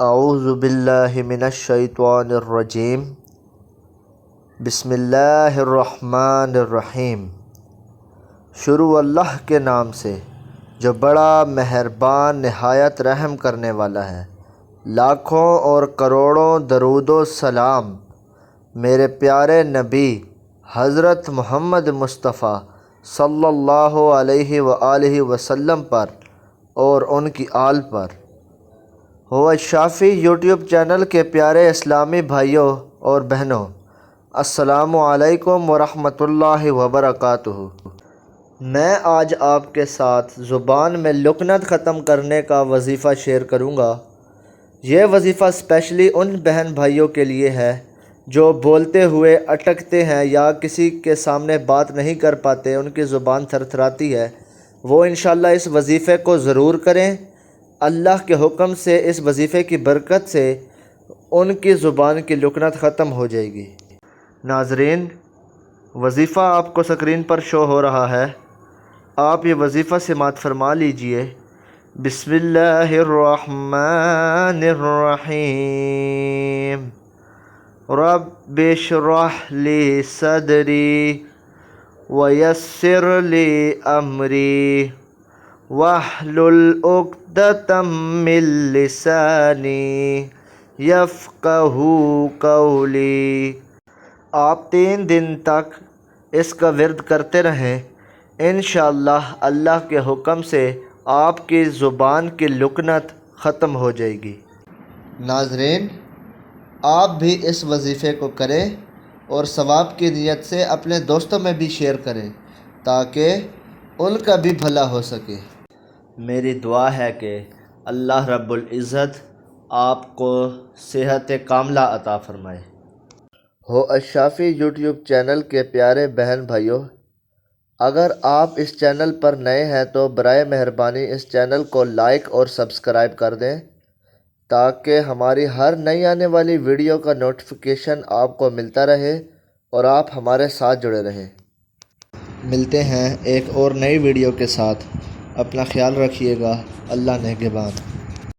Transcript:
اعوذ باللہ من الشیطان الرجیم بسم اللہ الرحمن الرحیم۔ شروع اللہ کے نام سے جو بڑا مہربان نہایت رحم کرنے والا ہے۔ لاکھوں اور کروڑوں درود و سلام میرے پیارے نبی حضرت محمد مصطفیٰ صلی اللہ علیہ وآلہ وسلم پر اور ان کی آل پر۔ ہوا شافی یوٹیوب چینل کے پیارے اسلامی بھائیوں اور بہنوں، السلام علیکم ورحمۃ اللہ وبرکاتہ۔ میں آج آپ کے ساتھ زبان میں لکنت ختم کرنے کا وظیفہ شیئر کروں گا۔ یہ وظیفہ اسپیشلی ان بہن بھائیوں کے لیے ہے جو بولتے ہوئے اٹکتے ہیں یا کسی کے سامنے بات نہیں کر پاتے، ان کی زبان تھرتھراتی ہے۔ وہ انشاءاللہ اس وظیفے کو ضرور کریں۔ اللہ کے حکم سے اس وظیفے کی برکت سے ان کی زبان کی لکنت ختم ہو جائے گی۔ ناظرین، وظیفہ آپ کو سکرین پر شو ہو رہا ہے، آپ یہ وظیفہ سماعت فرما لیجئے۔ بسم اللہ الرحمن الرحیم۔ رب اشرح لی صدری ویسر لی امری واحلل عقدۃ من لسانی یفقہوا قولی۔ آپ 3 دن تک اس کا ورد کرتے رہیں، انشاءاللہ اللہ کے حکم سے آپ کی زبان کی لکنت ختم ہو جائے گی۔ ناظرین، آپ بھی اس وظیفے کو کریں اور ثواب کی نیت سے اپنے دوستوں میں بھی شیئر کریں تاکہ ان کا بھی بھلا ہو سکے۔ میری دعا ہے کہ اللہ رب العزت آپ کو صحت کاملہ عطا فرمائے۔ ہو الشافی یوٹیوب چینل کے پیارے بہن بھائیوں، اگر آپ اس چینل پر نئے ہیں تو برائے مہربانی اس چینل کو لائک اور سبسکرائب کر دیں تاکہ ہماری ہر نئی آنے والی ویڈیو کا نوٹیفیکیشن آپ کو ملتا رہے اور آپ ہمارے ساتھ جڑے رہیں۔ ملتے ہیں ایک اور نئی ویڈیو کے ساتھ۔ اپنا خیال رکھیے گا۔ اللہ نگہبان۔